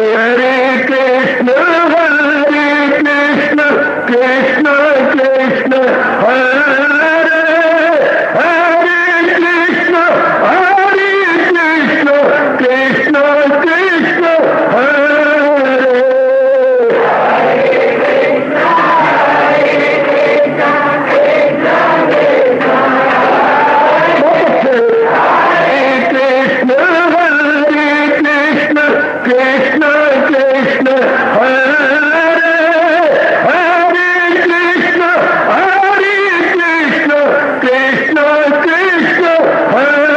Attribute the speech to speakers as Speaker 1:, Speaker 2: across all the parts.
Speaker 1: हरे कृष्ण कृष्ण कृष्ण हरे हरे कृष्ण कृष्ण कृष्ण हरे कृष्ण कृष्ण हरे हरे कृष्ण कृष्ण कृष्ण हरे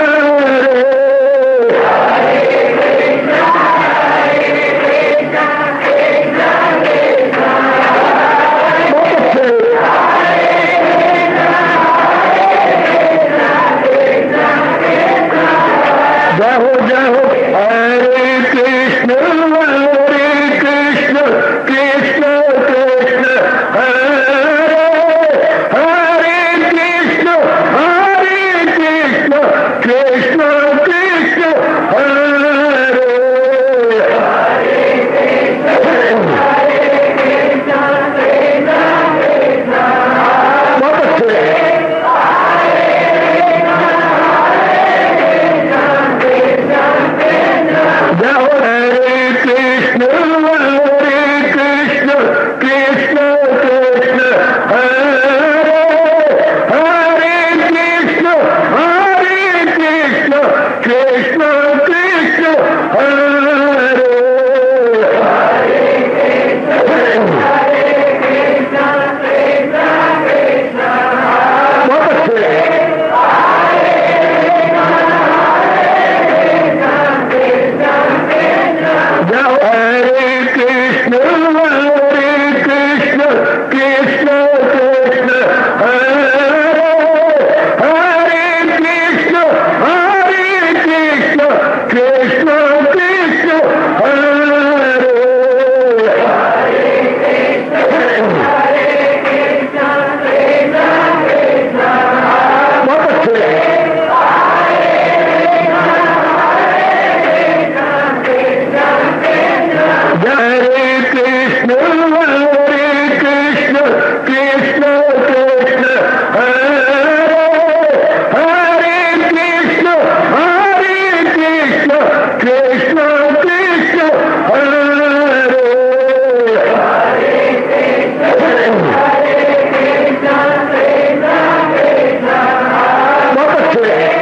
Speaker 1: जय हो हरे कृष्ण कृष्ण कृष्ण हरे हरे कृष्ण कृष्ण कृष्ण हरे बहुत अच्छे जय हो हरे कृष्ण कृष्ण कृष्ण हरे हरे कृष्ण कृष्ण कृष्ण हरे बहुत अच्छे जय हो हरे कृष्ण कृष्ण कृष्ण हरे हरे कृष्ण कृष्ण कृष्ण हरे बहुत अच्छे हरे कृष्ण कृष्ण हरे हरे कृष्ण कृष्ण कृष्ण हरे बहुत अच्छे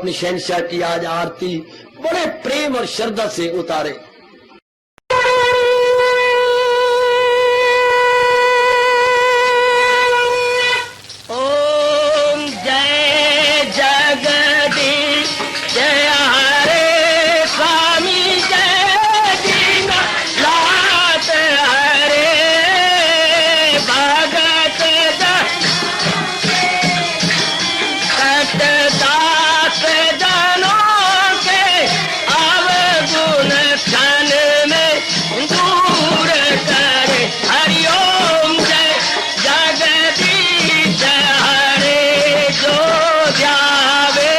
Speaker 2: अपनी शहंशाह की आज आरती बड़े प्रेम और श्रद्धा से उतारे।
Speaker 3: ओम जय जगदीश जय हरे स्वामी जय दीनानाथ हरे भगत दास जनों के अवगुण क्षण में दूर करे। हरिओम जय जगदीश हरे जो ध्यावे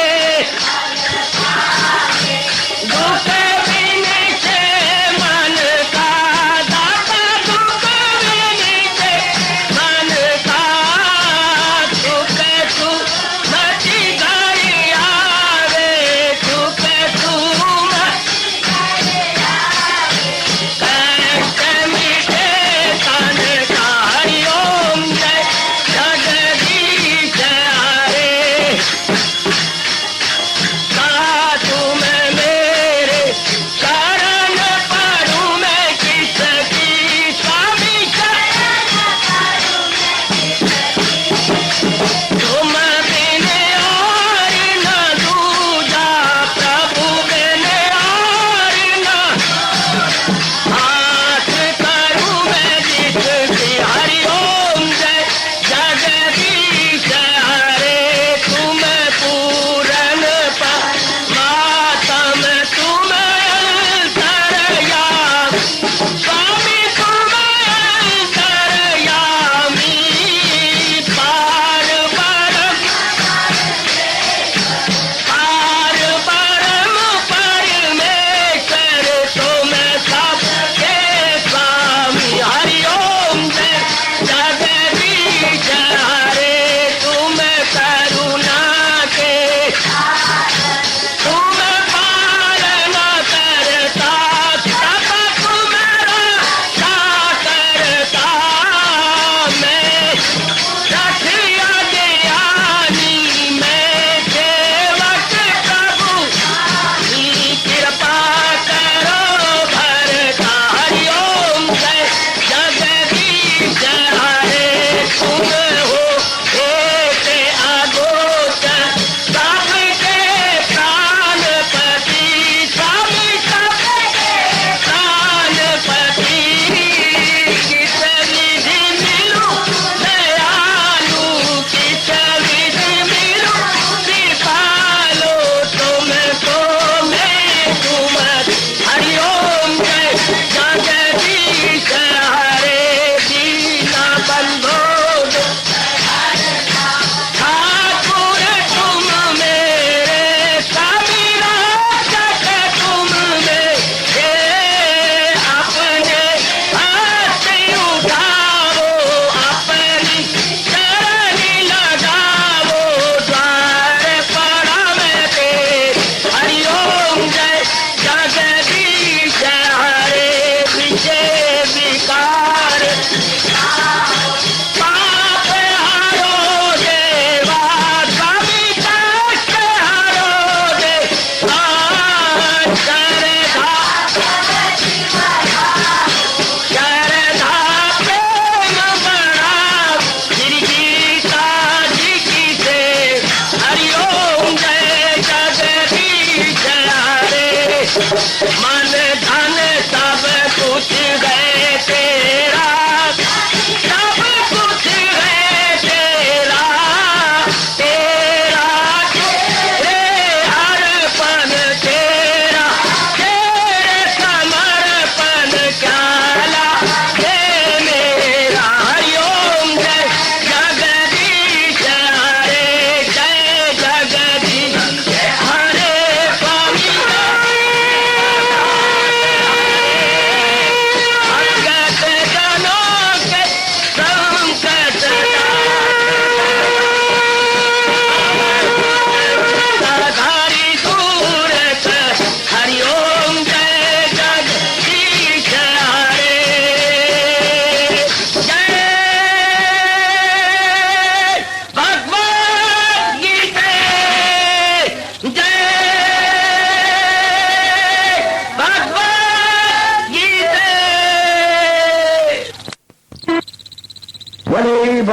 Speaker 3: दुख विनिचे मन का दाता दुख विनिचे मन का सुख तू बची गई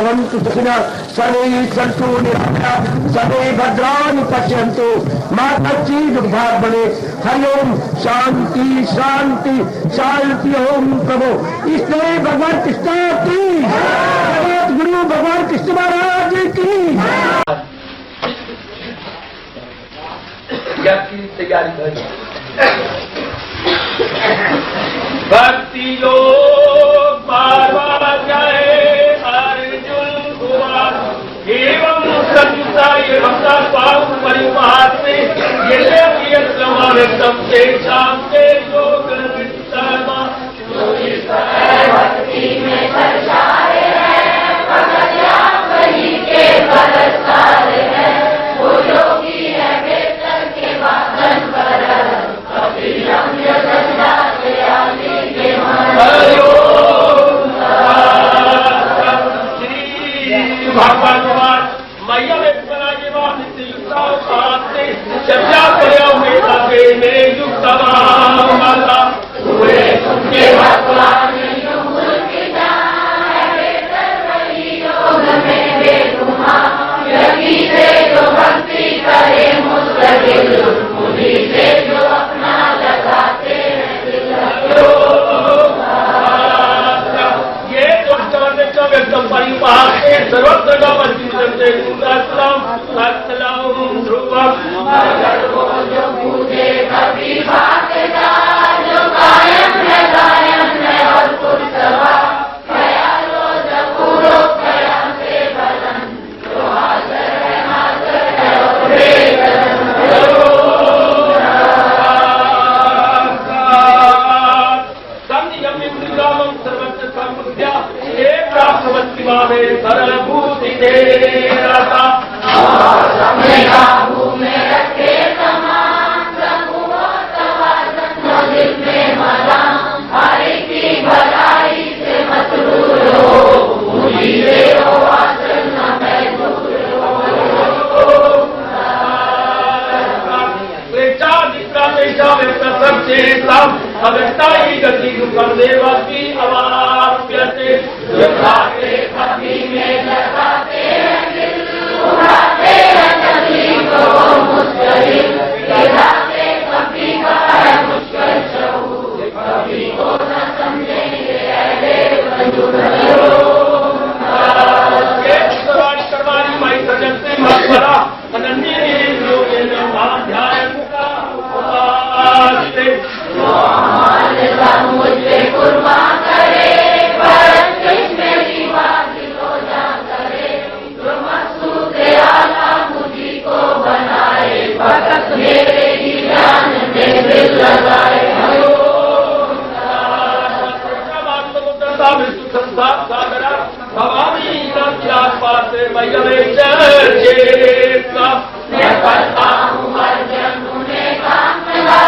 Speaker 1: भवन्तु सुखिनः सर्वे सन्तु निरामयाः सर्वे भद्राणि पश्यन्तु माता दुर्भाग बने। हरिओम शांति शांति शांति ओम प्रभु। इसलिए भगवान कृष्ण की जगत गुरु भगवान कृष्ण महाराज की
Speaker 3: तैयारी करें। भक्ति योग पार्वा जाए अर्जुन कुमार एवं संयुक्ता एवं पाप परिवार में ये समावेशम से शांति योग
Speaker 4: भक्ति में दर्शाए हैं भगत वही के बलसार है वो योगी है बेहतर के वादन पर कभी रम्य दशा से आदि के
Speaker 3: भगवान मैया में बना के बाद चर्चा करे मेरे युक्त माता
Speaker 4: पूरे तुमके भगवान युग की जान है बेहतर वही योग में बेगुमा यही से जो भक्ति करे मुस्तकिल उन्हीं से जो अपना लगाते हैं दिल।
Speaker 3: ये एकदम परिवार से सर्वत्र का ध्रुवम
Speaker 4: जो पूजे कभी बात जो कायम है और पुरसभा ख्यालो जपूरो ख्याल से बदन जो हाजर है और बेकदम।
Speaker 3: सर्वत्र संबुद्ध्या एक प्राप्तवती भावे सरल भूति देता
Speaker 4: अपने काबू में रखे समान प्रभु तवाज़न दिल में मदां हरि की भलाई से मसरूर हो उन्हीं से हो आसन न महजूर हो।
Speaker 3: अवस्था ही गति दुखम देवा की अवाप्यते
Speaker 4: कभी में लगाते हैं दिल उड़ाते हैं कभी को मुस्करिल गिराते कभी का है मुश्किल शऊर कभी को न समझेंगे अहले वजूद।
Speaker 3: करवानी माई सजन से मरा अनन्य ध्यान
Speaker 4: मुझे कुर्बान करे भरत मेरी बात को जा करे जो मकसूद आला मुझी को बनाए भगत मेरे ही जान में दिल लगाए।
Speaker 3: भवानी पास मैं
Speaker 4: करता हूँ अर्जन उन्हें काम लगा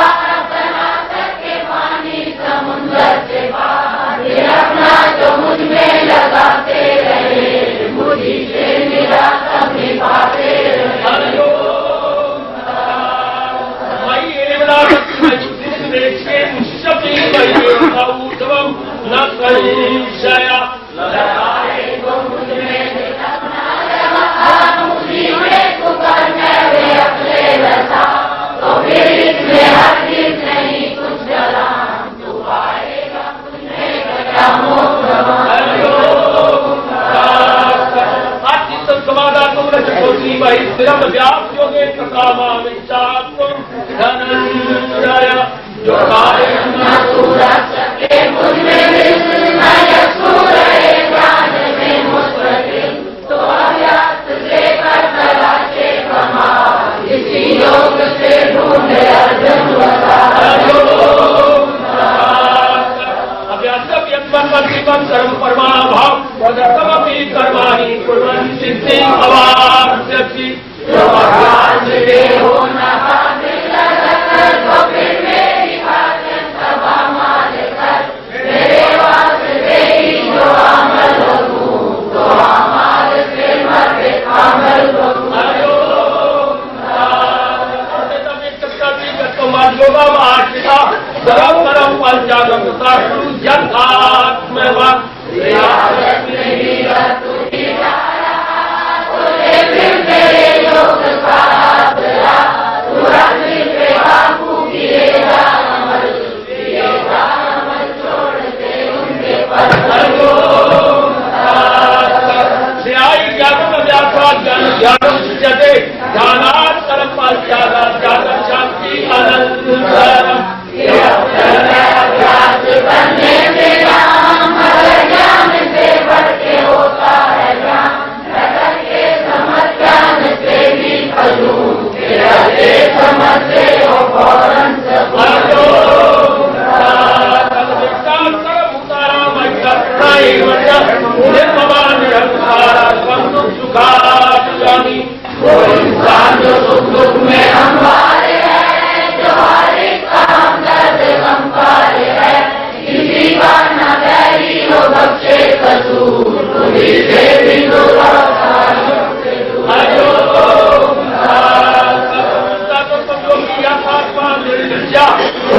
Speaker 4: समुंदर से बाहर अपना जो मुझ में लगाते रहे मुझी से मेरा कभी पाते रहे।
Speaker 3: न कहीं
Speaker 4: वो मुझ में अपना लगा मुझी में पुकार वे अपने रसा तो फिर इसमें हरगिज़ नहीं कुछ जला
Speaker 3: जो
Speaker 4: तो अभ्यास से कर तलाशे कमा इसी योग से ढूंढे अर्जुन
Speaker 3: सर्व परमाभाव वदतमपि कर्माणि कुर्वन् सिद्धि अवाप्स्यति।
Speaker 4: हो न हासिल कर तो फिर मेरी भाजन सभा माल कर मेरे वास्ते ही जो अमल हो तो अमल से मर अमल हो।
Speaker 3: परम परम पंचागम साधु यथात्म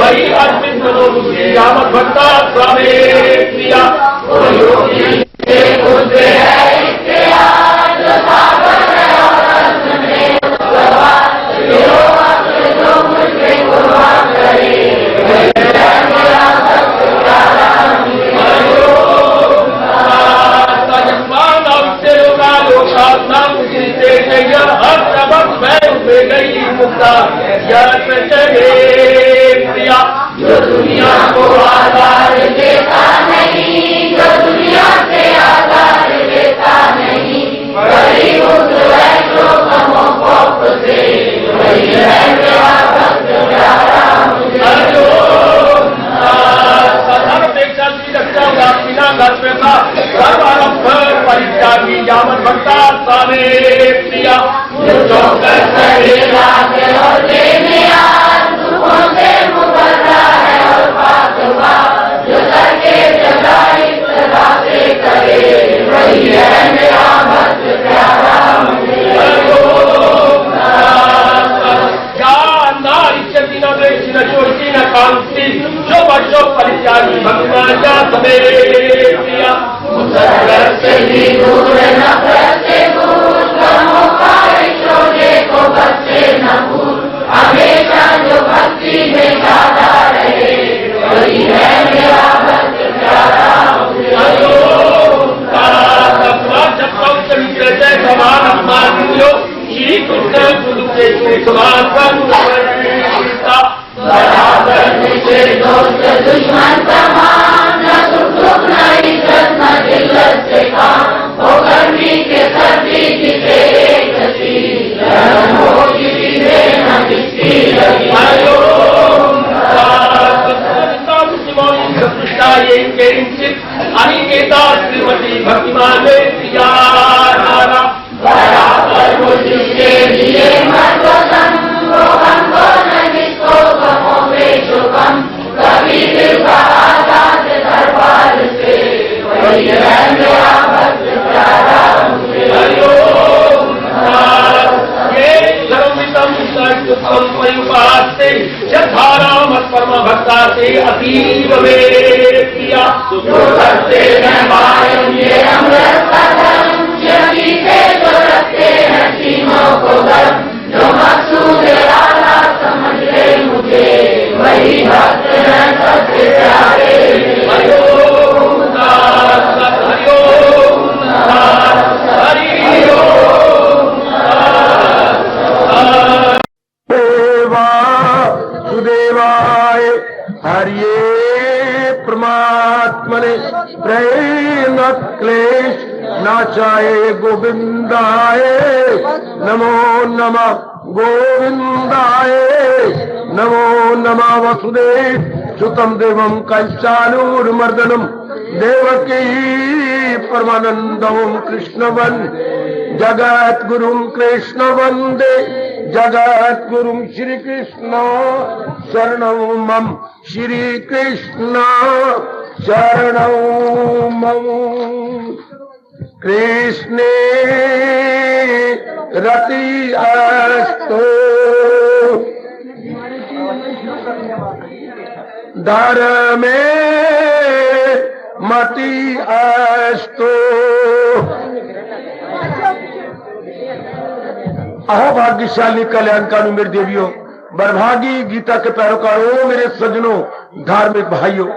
Speaker 3: वही अस्मिन् मनोबुद्धि यावत् भक्ता स्वामे प्रिया
Speaker 4: जो दुनिया को आधार देता नहीं, जो दुनिया से आधार देता नहीं, वही उस वैष्णो तमोकोप से वही है मेरा भक्त प्यारा मुझे।
Speaker 3: परित्यागी यावत् भक्ता स्वामे प्रिया
Speaker 4: जो कर सहेगा के लौटे में आज दुखों से मुकर्रा है और पाक हुआ, जो करके जगाई सदा से करे वही है मेरा भक्त प्यारा मुझे।
Speaker 3: न कांति जो बच्चों परित्यागी भगवान का समय प्रिया
Speaker 4: मुसरत से भी दूर नफरत से दूर, गमों का शोले को बच्चे न भूल, हमेशा जो भक्ति में गाता रहे वही है मेरा भक्त प्यारा मुझे।
Speaker 3: जय भगवान अपमान श्री कृष्ण गुरु के
Speaker 4: बराबर मुझे दोस्त दुश्मन समान, न सुख न इज्जत न जिल्लत से काम, हो गर्मी के सर्दी की तेरे गति, गर्म हो किसी से न किसकी लगी।
Speaker 3: अनिकेता श्रीमती भक्तिमान प्रिया
Speaker 4: बराबर वो जिसके लिए मर्दम, वो हमको न जिसको गमों में शुभम, कभी दिल का आजाद दरबार से वही है मेरा भक्त प्यारा मुझे।
Speaker 3: परम भक्ता से अतीव में प्रिया
Speaker 4: जो करते हैं मायम ये अमृत का धर्म, यही से जो रखते हैं सीनों को गर्म, जो मकसूद आला समझ ले मुझे वही भक्त हैं सबसे प्यारे।
Speaker 3: हरिओम दास हरिओम दास हरिओम दास।
Speaker 1: देवा सुदेवाय हरिये परमात्मने प्रेम क्लेश नाचाए गोविंदाय नमो नमः गोविंदाय नमो नमः वसुदेव सुतम देवम कंचालूर्मर्दनम देवकी परमानंदम कृष्णवन जगत गुरुम कृष्ण वंदे जगत गुरुम श्री कृष्ण शरणं मम श्री कृष्ण शरणं मम कृष्णे रति अस्तु धर्मे मति अस्तु। अहो भाग्यशाली कल्याणकारी मेरे देवियों, बरभागी गीता के पैरोकारों, मेरे सज्जनों, धार्मिक भाइयों,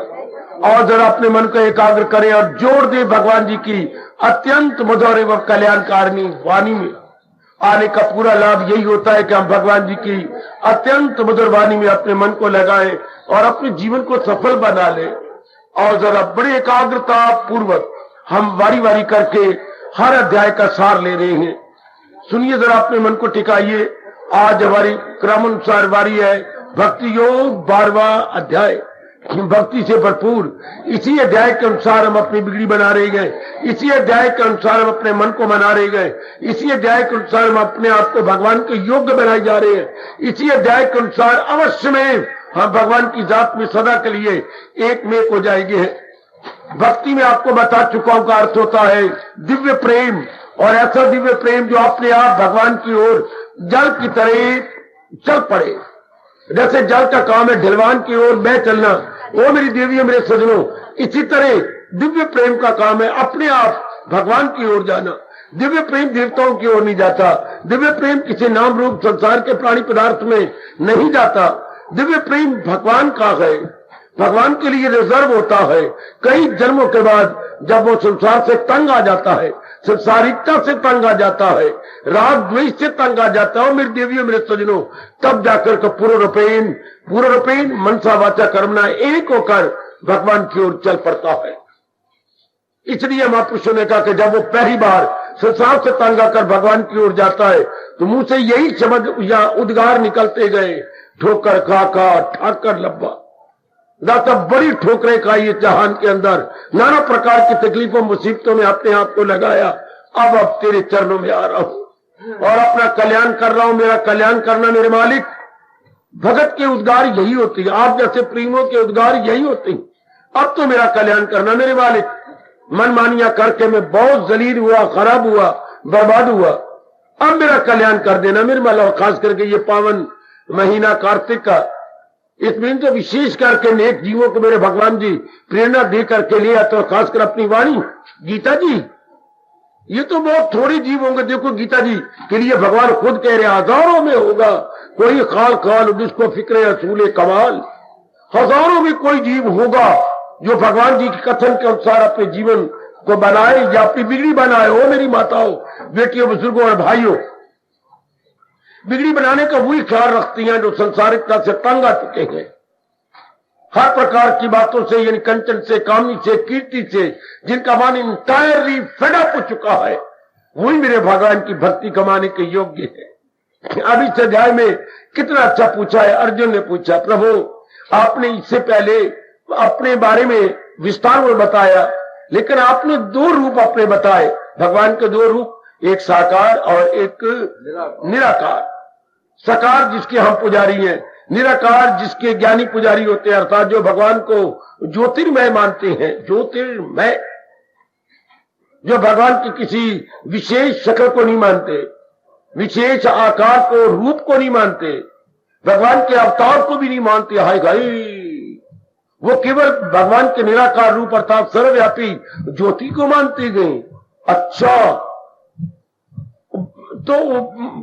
Speaker 1: और जरा अपने मन को एकाग्र करें और जोड़ दे भगवान जी की अत्यंत मधुर एवं कल्याणकारिणी वाणी में। आने का पूरा लाभ यही होता है कि हम भगवान जी की अत्यंत मधुर वाणी में अपने मन को लगाएं और अपने जीवन को सफल बना ले। और जरा बड़ी एकाग्रता पूर्वक हम वारी वारी करके हर अध्याय का सार ले रहे हैं। सुनिए, जरा अपने मन को टिकाइए। आज हमारी क्रमानुसार वारी है भक्ति योग 12वां अध्याय, भक्ति से भरपूर। इसी अध्याय के अनुसार हम अपनी बिगड़ी बना रहे गए, इसी अध्याय के अनुसार हम अपने मन को मना रहे गए, इसी अध्याय के अनुसार हम अपने आप को भगवान के योग्य बनाए जा रहे हैं। इसी अध्याय के अनुसार अवश्य में हम भगवान की जात में सदा के लिए एक में हो जाएंगे। भक्ति में आपको बता चुका हूं का अर्थ होता है दिव्य प्रेम, और ऐसा दिव्य प्रेम जो अपने आप भगवान की ओर जल की तरह चल पड़े। जैसे जल का काम है ढलवान की ओर बह चलना, वो मेरी देवी मेरे सजनों, इसी तरह दिव्य प्रेम का काम है अपने आप भगवान की ओर जाना। दिव्य प्रेम देवताओं की ओर नहीं जाता, दिव्य प्रेम किसी नाम रूप संसार के प्राणी पदार्थ में नहीं जाता। दिव्य प्रेम भगवान का है, भगवान के लिए रिजर्व होता है। कई जन्मों के बाद जब वो संसार से तंग आ जाता है, संसारिकता से तंग आ जाता है, राग द्वेष से तंग आ जाता है, मेरी देवियों मेरे सजनों, तब जाकर के पूर्ण रूपेण मनसा वाचा कर्मणा एक होकर भगवान की ओर चल पड़ता है। इसलिए महापुरुषों ने कहा कि जब वो पहली बार संसार से तंग आकर भगवान की ओर जाता है तो मुंह से यही शब्द या उद्गार निकलते गए, ठोकर खाका ठाकर लब्बा। दाता बड़ी ठोकरें खाई ये जहान के अंदर, नाना प्रकार की तकलीफों मुसीबतों में अपने आप को लगाया। अब तेरे चरणों में आ रहा हूं और अपना कल्याण कर रहा हूं। मेरा कल्याण करना मेरे मालिक। भगत के उद्गार यही होती है, आप जैसे प्रेमियों के उद्गार यही होते हैं। अब तो मेरा कल्याण करना मेरे मालिक। मनमानियां करके मैं बहुत जलील हुआ, खराब हुआ, बर्बाद हुआ। अब मेरा कल्याण कर देना मेरे मालिक। खास करके ये पावन महीना कार्तिक का, इसमें तो विशेष करके नेक जीवों को मेरे भगवान जी प्रेरणा दे करके लिया, तो खासकर अपनी वाणी गीता जी। ये तो बहुत थोड़े जीव होंगे, देखो गीता जी के लिए भगवान खुद कह रहे हजारों में होगा कोई खाल खाल जिसको फिक्रे असूले कमाल। हजारों में कोई जीव होगा जो भगवान जी के कथन के अनुसार अपने जीवन को बनाए या अपनी बिगड़ी बनाए। हो मेरी माताओं, बेटियों, बुजुर्गों और भाइयों, बिगड़ी बनाने का वही ख्याल रखती हैं जो संसारिकता से तंग आ चुके हैं, हर प्रकार की बातों से, यानी कंचन से, कामी से, कीर्ति से, जिनका मन इंटायरली फेड अप हो चुका है, वही मेरे भगवान की भक्ति कमाने के योग्य है। अब इस अध्याय में कितना अच्छा पूछा है। अर्जुन ने पूछा, प्रभु आपने इससे पहले अपने बारे में विस्तार में बताया, लेकिन आपने दो रूप अपने बताए, भगवान के दो रूप, एक साकार और एक निराकार। साकार जिसके हम पुजारी हैं, निराकार जिसके ज्ञानी पुजारी होते हैं, अर्थात जो भगवान को ज्योतिर्मय मानते हैं। ज्योतिर्मय जो भगवान की किसी विशेष शक्ल को नहीं मानते, विशेष आकार को, रूप को नहीं मानते, भगवान के अवतार को भी नहीं मानते। हाय भाई, वो केवल भगवान के निराकार रूप अर्थात सर्वव्यापी ज्योति को मानते गए। अच्छा, तो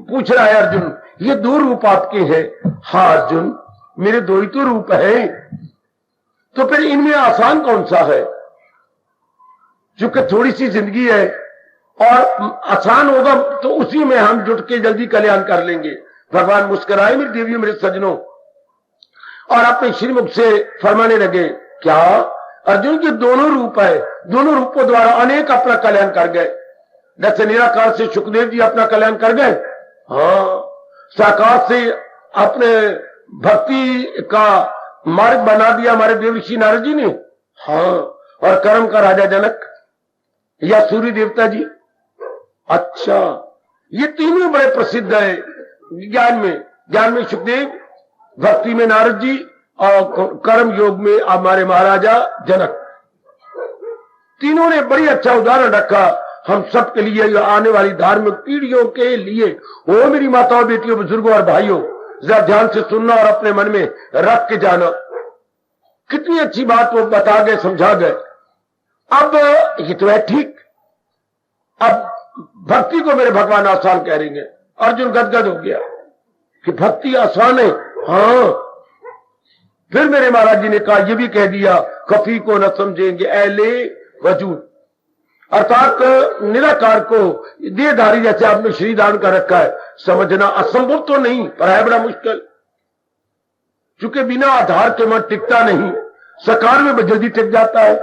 Speaker 1: पूछ रहा है अर्जुन, ये दो रूप आपके हैं? हाँ अर्जुन, मेरे दो ही तो रूप है। तो फिर इनमें आसान कौन सा है? क्योंकि थोड़ी सी जिंदगी है और आसान होगा तो उसी में हम जुट के जल्दी कल्याण कर लेंगे। भगवान मुस्कुराए मेरी देवियों, मेरे सज्जनों, और अपने श्रीमुख से फरमाने लगे, क्या अर्जुन के दोनों रूप है, दोनों रूपों द्वारा अनेक अपना कल्याण कर गए। जैसे निराकार से सुखदेव जी अपना कल्याण कर गए, हाँ, साकार से अपने भक्ति का मार्ग बना दिया हमारे देवर्षि नारद जी ने, हाँ, और कर्म का राजा जनक या सूर्य देवता जी। अच्छा, ये तीनों बड़े प्रसिद्ध है ज्ञान में सुखदेव, भक्ति में नारद जी और कर्म योग में हमारे महाराजा जनक। तीनों ने बड़ी अच्छा उदाहरण रखा हम सब के लिए, आने वाली धार्मिक पीढ़ियों के लिए। वो मेरी माताओं, बेटियों, बुजुर्गों और भाइयों, जरा ध्यान से सुनना और अपने मन में रख के जाना। कितनी अच्छी बात वो बता गए, समझा गए। अब ये तो है ठीक, अब भक्ति को मेरे भगवान आसान कह रहे हैं। अर्जुन गदगद हो गया कि भक्ति आसान है, हाँ। फिर मेरे महाराज जी ने कहा, ये भी कह दिया, कफी को न समझेंगे ऐले वजूद, अर्थात निराकार को देहधारी जैसे आपने शरीर धारण कर रखा है, समझना असंभव तो नहीं पर है बड़ा मुश्किल, क्योंकि बिना आधार के मन टिकता नहीं। साकार में जल्दी टिक जाता है,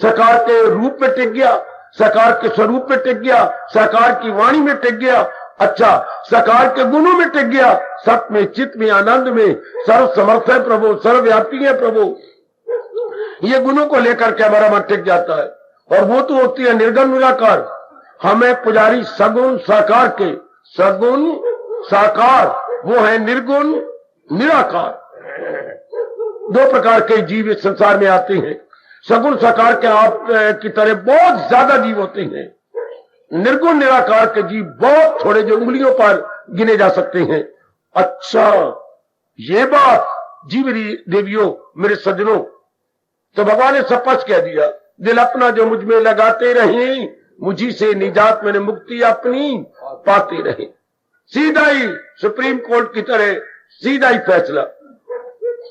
Speaker 1: साकार के रूप में टिक गया, साकार के स्वरूप में टिक गया, साकार की वाणी में टिक गया, अच्छा साकार के गुणों में टिक गया, सत में, चित्त में, आनंद में, सर्व समर्थ है प्रभु, सर्वव्यापी है प्रभु। ये गुणों को लेकर के हमारा मन टिक जाता है। और वो तो होती है निर्गुण निराकार। हमें पुजारी सगुण साकार के, सगुण साकार, वो है निर्गुण निराकार। दो प्रकार के जीव इस संसार में आते हैं। सगुण साकार के आप की तरह बहुत ज्यादा जीव होते हैं, निर्गुण निराकार के जीव बहुत थोड़े, जो उंगलियों पर गिने जा सकते हैं। अच्छा, ये बात जी मेरी देवियों, मेरे सज्जनों, तो भगवान ने स्पष्ट कह दिया, दिल अपना जो मुझ में लगाते रहे, मुझी से निजात मैंने मुक्ति अपनी पाते रहे। सीधा ही सुप्रीम कोर्ट की तरह सीधा ही फैसला,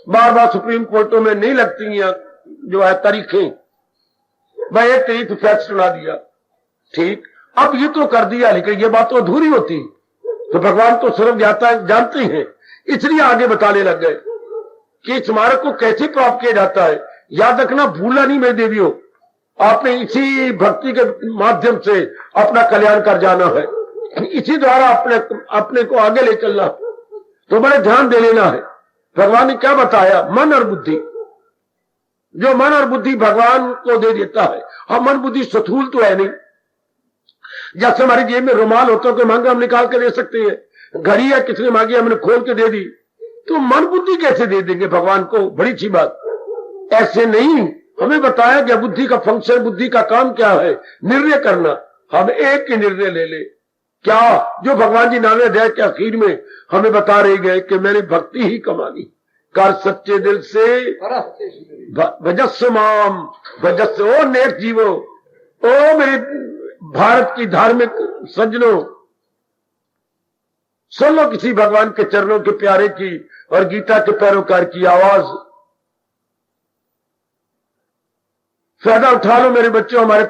Speaker 1: बार बार सुप्रीम कोर्टों में नहीं लगती हैं जो है तारीखें, भाई एक तारीख फैसला सुना दिया, ठीक, अब ये तो कर दिया, लेकिन ये बात तो अधूरी होती, तो भगवान तो सर्व जानते हैं, इसलिए आगे बताने लग गए कि स्मारक को कैसे प्राप्त किया जाता है। याद रखना, भूलना नहीं मेरे देवियों, आपने इसी भक्ति के माध्यम से अपना कल्याण कर जाना है, इसी द्वारा अपने को आगे ले चलना, तो बड़े ध्यान दे लेना है। भगवान ने क्या बताया, मन और बुद्धि, जो मन और बुद्धि भगवान को दे देता है। हम मन बुद्धि स्थूल तो है नहीं, जैसे हमारी जेब में रुमाल होता है, कोई मांगा हम निकाल के दे सकते हैं, घड़ी है किसने मांगी हमने खोल के दे दी, तो मन बुद्धि कैसे दे देंगे भगवान को, बड़ी अच्छी बात। ऐसे नहीं, हमें बताया गया बुद्धि का फंक्शन, बुद्धि का काम क्या है, निर्णय करना। हम एक ही निर्णय ले ले, क्या जो भगवान जी 9वें अध्याय के आखिर में हमें बता रहे गए कि मैंने भक्ति ही कमानी, कर सच्चे दिल से भजस्व माम भजस्व। ओ नेक जीवो, ओ मेरे भारत की धार्मिक सज्जनों, सुन लो किसी भगवान के चरणों के प्यारे की और गीता के पैरोकार की आवाज, फायदा उठा लो मेरे बच्चों हमारे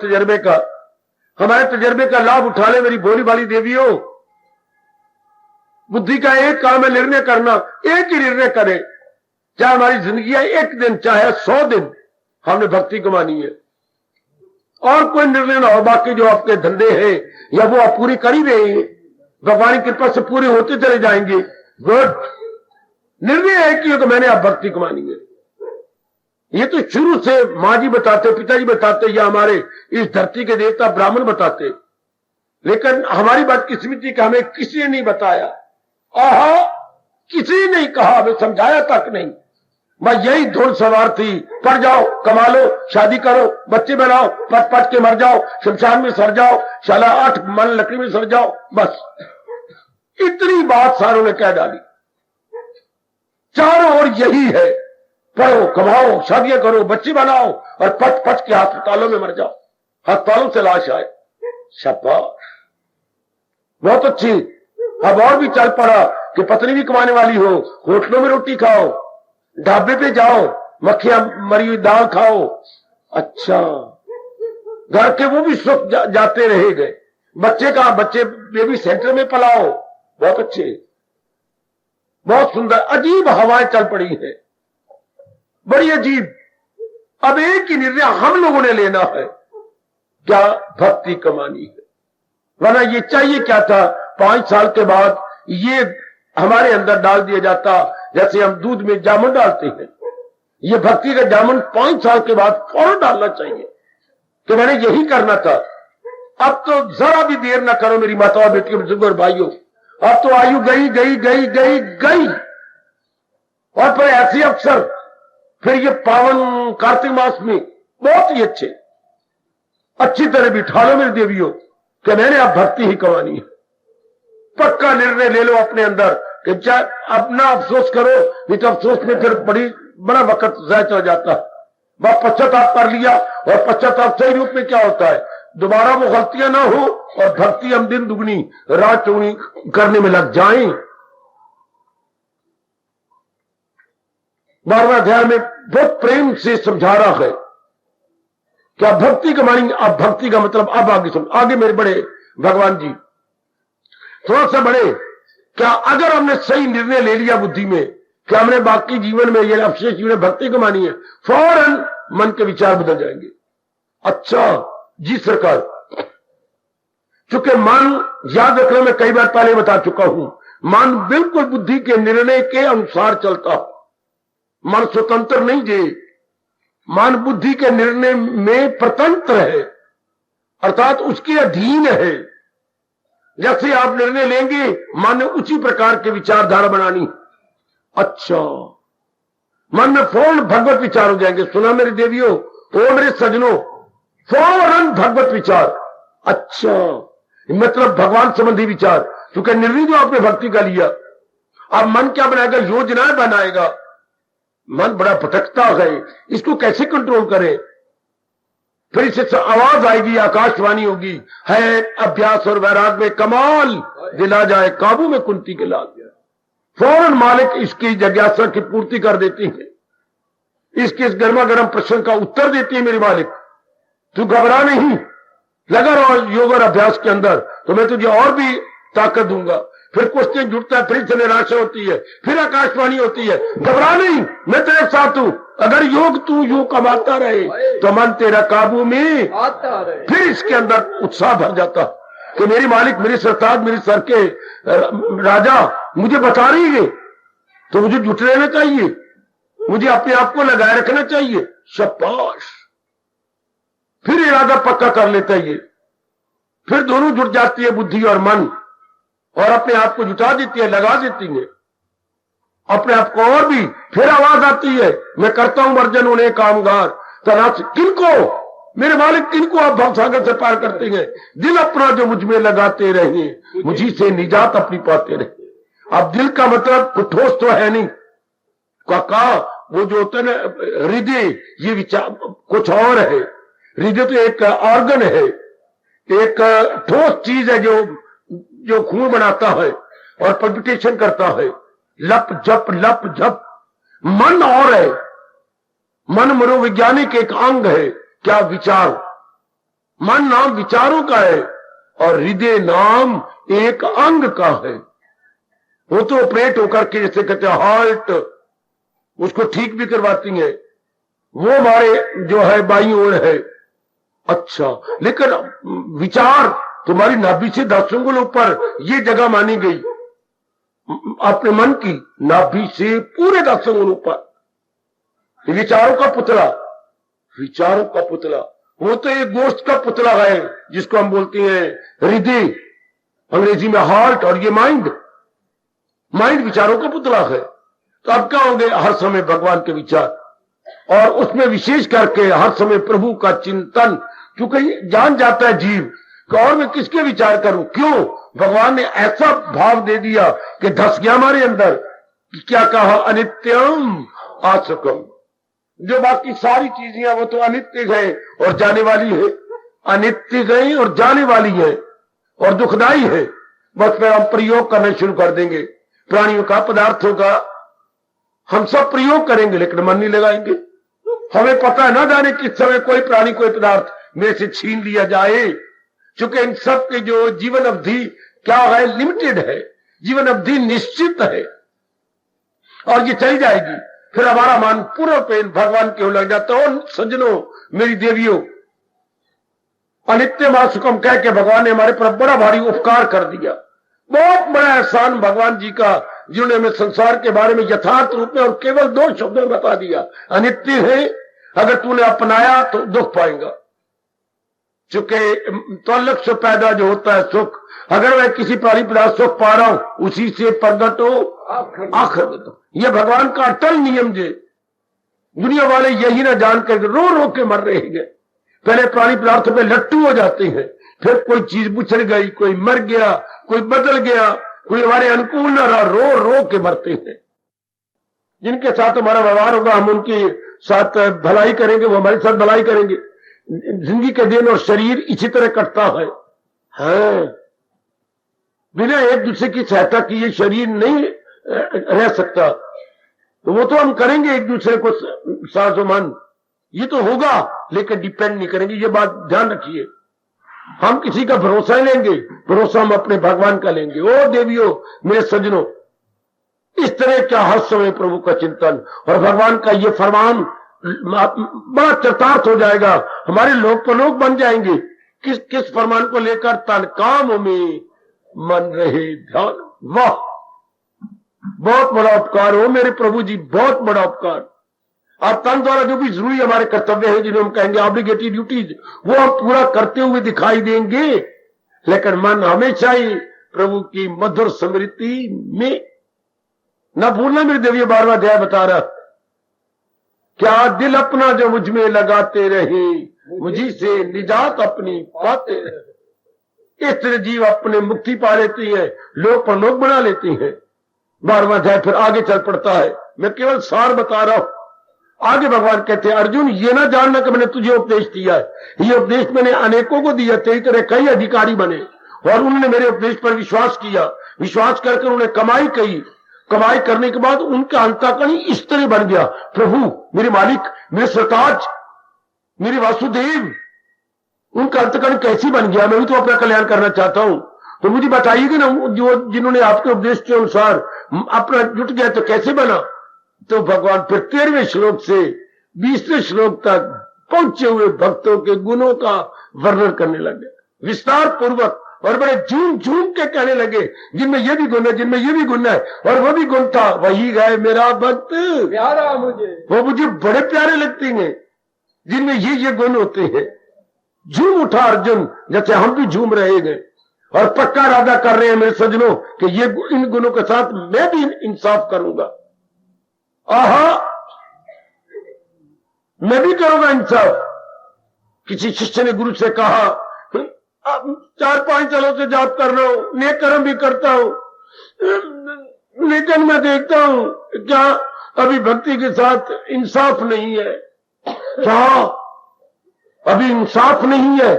Speaker 1: तजर्बे का लाभ उठा ले मेरी भोली भाली देवियों। बुद्धि का एक काम है निर्णय करना, एक ही निर्णय करें, चाहे हमारी जिंदगी है 1 दिन चाहे 100 दिन, हमने भक्ति कमानी है, और कोई निर्णय ना हो। बाकी जो आपके धंधे हैं या वो आप पूरी कर ही रहे हैं, भगवान की कृपा से पूरे होते चले जाएंगे, गुड। निर्णय है कि मैंने आप भक्ति कमानी है। ये तो शुरू से माँ जी बताते, पिताजी बताते, या हमारे इस धरती के देवता ब्राह्मण बताते, लेकिन हमारी बात किस्मत थी कि हमें किसी ने नहीं बताया, आहा किसी ने नहीं कहा, हमें समझाया तक नहीं। मैं यही धुन सवार थी, पढ़ जाओ, कमा लो, शादी करो, बच्चे बनाओ, पट पट के मर जाओ, शमशान में सर जाओ, शाला 8 मन लकड़ी में सर जाओ, बस इतनी बात सारों ने कह डाली। चारों ओर यही है, पढ़ो, कमाओ, शादियां करो, बच्चे बनाओ, और पट पट के अस्पतालों में मर जाओ, अस्पतालों से लाश आए, शाबाश, बहुत अच्छी। अब और भी चल पड़ा कि पत्नी भी कमाने वाली हो, होटलों में रोटी खाओ, ढाबे पे जाओ, मक्खियां मरी हुई दाल खाओ, अच्छा, घर के वो भी सुख जाते रहे गए। बच्चे कहा, बच्चे बेबी सेंटर में पलाओ, बहुत अच्छे, बहुत सुंदर, अजीब हवाएं चल पड़ी है, बड़ी अजीब। अब एक ही निर्णय हम लोगों ने लेना है, क्या भक्ति कमानी है, वरना ये चाहिए क्या था, 5 साल के बाद ये हमारे अंदर डाल दिया जाता, जैसे हम दूध में जामुन डालते हैं, ये भक्ति का जामुन 5 साल के बाद फौरन डालना चाहिए कि मैंने यही करना था। अब तो जरा भी देर ना करो मेरी माताओं, बेटियों, बुजुर्गों और भाइयों, अब तो आयु गई गई गई गई गई, और फिर ऐसे अवसर, फिर ये पावन कार्तिक मास में बहुत ही अच्छी तरह बिठा लो मेरी देवियों कि मैंने अब भक्ति ही कमानी है। पक्का निर्णय ले लो अपने अंदर कि चाहे अपना अफसोस करो, नहीं तो अफसोस में फिर बड़ा वक्त ज़ाया चला जाता है। बस पश्चाताप कर लिया, और पश्चाताप सही रूप में क्या होता है, दोबारा वो गलतियां ना हो, और भक्ति हम दिन दुगनी रात चौगुनी करने में लग जाएं। 12वें अध्याय में बहुत प्रेम से समझा रहा है क्या भक्ति कमानी। अब भक्ति का मतलब अब आगे सुन, आगे मेरे बड़े भगवान जी थोड़ा सा बड़े, क्या अगर हमने सही निर्णय ले लिया बुद्धि में कि हमने बाकी जीवन में ये अवशेष जीवन में भक्ति कमानी है, फौरन मन के विचार बदल जाएंगे। अच्छा जी सरकार, चूंकि मन, याद रखना मैं कई बार पहले बता चुका हूं, मन बिल्कुल बुद्धि के निर्णय के अनुसार चलता, मन स्वतंत्र नहीं जे, मन बुद्धि के निर्णय में प्रतंत्र है, अर्थात उसके अधीन है। जैसे आप निर्णय लेंगे, मन ने उसी प्रकार के विचारधारा बनानी। अच्छा, मन में फौरन भगवत विचार हो जाएंगे। सुना मेरे देवियों, ओ मेरे सजनों, फौरन भगवत विचार। अच्छा, मतलब भगवान संबंधी विचार, क्योंकि निर्णय जो आपने भक्ति का लिया, अब मन क्या बनाएगा? योजनाएं बनाएगा। मन बड़ा भटकता है, इसको कैसे कंट्रोल करें? फिर इससे आवाज आएगी, आकाशवाणी होगी, है अभ्यास और वैराग में कमाल, दिला जाए काबू में कुंती के लाल। फौरन मालिक इसकी जिज्ञासा की पूर्ति कर देती है, इसके इस गर्मा गर्म प्रश्न का उत्तर देती है। मेरी मालिक, तू घबरा नहीं, लगा रहो योग और अभ्यास के अंदर, तो मैं तुझे और भी ताकत दूंगा। फिर क्वेश्चन जुड़ता है, फिर से निराशा होती है, फिर आकाशवाणी होती है, घबरा नहीं, मैं तेरे साथ हूं। अगर योग तू योग कमाता रहे तो मन तेरा काबू में आता रहे। फिर इसके अंदर उत्साह भर जाता कि मेरी मालिक, मेरी सरताज, मेरी सर के राजा मुझे बता रही है, तो मुझे जुट रहना चाहिए, मुझे अपने आप को लगाए रखना चाहिए। शाबाश। फिर इरादा पक्का कर लेता है ये, फिर दोनों जुट जाती है, बुद्धि और मन, और अपने आप को जुटा देती है, लगा देती है अपने आप को। और भी फिर आवाज आती है, मैं करता हूं वर्जन उन्हें कामगार तनाश। किनको मेरे मालिक, किनको आप भवसागर से पार करते हैं? दिल अपना जो मुझ में लगाते रहे, मुझी से निजात अपनी पाते रहे। अब दिल का मतलब कुछ ठोस तो है नहीं काका, वो जो होता है ना हृदय, ये विचार कुछ और है। हृदय तो एक ऑर्गन है, एक ठोस चीज है जो खून बनाता है और पल्पिटेशन करता है, लप जप। मन और है, मन मनोवैज्ञानिक एक अंग है। क्या? विचार। मन नाम विचारों का है और हृदय नाम एक अंग का है। वो तो ऑपरेट होकर के, जैसे कहते हैं हार्ट, उसको ठीक भी करवाती है, वो हमारे जो है बाईं ओर है। अच्छा, लेकिन विचार तुम्हारी नाभि से 10 अंगुल ऊपर, ये जगह मानी गई अपने मन की, नाभि से पूरे 10 अंगुल ऊपर। विचारों का पुतला, विचारों का पुतला, वो तो एक गोश्त का पुतला है जिसको हम बोलते हैं हृदय, अंग्रेजी में हार्ट, और ये माइंड विचारों का पुतला है। तो अब क्या होंगे? हर समय भगवान के विचार, और उसमें विशेष करके हर समय प्रभु का चिंतन, क्योंकि जान जाता है जीव कि और मैं किसके विचार करूं? क्यों? भगवान ने ऐसा भाव दे दिया कि धस गया हमारे अंदर। क्या कहा? अनित्यम आसुकम। जो बाकी सारी चीजें वो तो अनित्य है और जाने वाली है, अनित्य गई और जाने वाली है और दुखदाई है। बस फिर हम प्रयोग करना शुरू कर देंगे, प्राणियों का, पदार्थों का हम सब प्रयोग करेंगे, लेकिन मन नहीं लगाएंगे। हमें पता है, ना जाने किस समय कोई प्राणी, कोई पदार्थ मेरे से छीन लिया जाए, चूंकि इन सब की जो जीवन अवधि क्या है? लिमिटेड है, जीवन अवधि निश्चित है और ये चली जाएगी। फिर हमारा मन पूरा पेन भगवान के लग जाता है। सज्जनों, मेरी देवियों, अनित्य मासुकम कह के भगवान ने हमारे पर बड़ा भारी उपकार कर दिया। बहुत बड़ा एहसान भगवान जी का, जिन्होंने हमें संसार के बारे में यथार्थ रूप में और केवल 2 शब्दों में बता दिया। अनित्य है, अगर तूने अपनाया तो दुख पाएगा, चूंकि तल्लक से पैदा जो होता है सुख, अगर मैं किसी प्राणी पदार्थ सुख पा रहा हूं, उसी से प्रगट हो आखिर। यह भगवान का अटल नियम है। दुनिया वाले यही ना जानकर रो रो के मर रहे हैं। पहले प्राणी पदार्थों पे लट्टू हो जाते हैं, फिर कोई चीज बिछड़ गई, कोई मर गया, कोई बदल गया, कोई हमारे अनुकूल न रहा, रो रो के मरते हैं। जिनके साथ हमारा व्यवहार होगा, हम उनके साथ भलाई करेंगे, वो हमारे साथ भलाई करेंगे। जिंदगी के दिन और शरीर इसी तरह कटता है। हाँ, बिना एक दूसरे की सहायता किए शरीर नहीं रह सकता। तो वो तो हम करेंगे एक दूसरे को साजोमान, ये तो होगा, लेकिन डिपेंड नहीं करेंगे। ये बात ध्यान रखिए। हम किसी का भरोसा ही लेंगे, भरोसा हम अपने भगवान का लेंगे। ओ देवियों, मेरे सज्जनों, इस तरह का हर समय प्रभु का चिंतन और भगवान का ये फरमान बड़ा चरितार्थ हो जाएगा। हमारे लोग तो लोग बन जाएंगे। किस फरमान को लेकर? तन काम में मन रहे ध्यान। वाह, बहुत बड़ा उपकार हो मेरे प्रभु जी, बहुत बड़ा उपकार। और तन द्वारा जो भी जरूरी हमारे कर्तव्य है, जिन्हें हम कहेंगे ऑब्लिगेटरी ड्यूटीज, वो हम पूरा करते हुए दिखाई देंगे, लेकिन मन हमेशा ही प्रभु की मधुर स्मृति में। न भूलना मेरे देवी, 12वां अध्याय बता रहा, क्या दिल अपना जो मुझ में लगाते रहे, मुझी से निजात अपनी पाते रहे। इस तरह जीव अपने मुक्ति पा लेती है, लोग पर लोग बना लेती है। 12वां अध्याय फिर आगे चल पड़ता है। मैं केवल सार बता रहा हूं। आगे भगवान कहते हैं, अर्जुन ये ना जानना कि मैंने तुझे उपदेश दिया है, ये उपदेश मैंने अनेकों को दिया, तेरी तरह कई अधिकारी बने और उन्होंने मेरे उपदेश पर विश्वास किया। विश्वास करके उन्होंने कमाई की, कमाई करने के बाद उनका अंतःकरण इस तरह बन गया, प्रभु मेरे मालिक, मेरे सरताज, मेरे वासुदेव, उनका अंतःकरण कैसी बन गया, मैं भी तो अपना कल्याण करना चाहता हूं, तो मुझे बताइएगा ना, जो जिन्होंने आपके उपदेश के अनुसार अपना जुट गया तो कैसे बना। तो भगवान फिर 13वें श्लोक से 20वें श्लोक तक पहुंचे हुए भक्तों के गुणों का वर्णन करने लगे विस्तार पूर्वक, और बड़े झूम झूम के कहने लगे, जिनमें ये भी गुण है, जिनमें ये भी गुण है, और वो भी गुण था, वही गए मेरा भक्त
Speaker 3: प्यारा मुझे,
Speaker 1: वो मुझे बड़े प्यारे लगते हैं, जिनमें ये गुण होते हैं। झूम उठा अर्जुन, जैसे हम भी झूम रहे गए और पक्का इरादा कर रहे हैं मेरे सज्जनों कि ये इन गुणों के साथ मैं भी इंसाफ करूंगा। आहा, मैं भी करूंगा इंसाफ। किसी शिष्य ने गुरु से कहा, 4-5 सालों से जाप कर रहा हूं, नेक कर्म भी करता हूं, लेकिन मैं देखता हूं क्या अभी भक्ति के साथ इंसाफ नहीं है। क्या अभी इंसाफ नहीं है?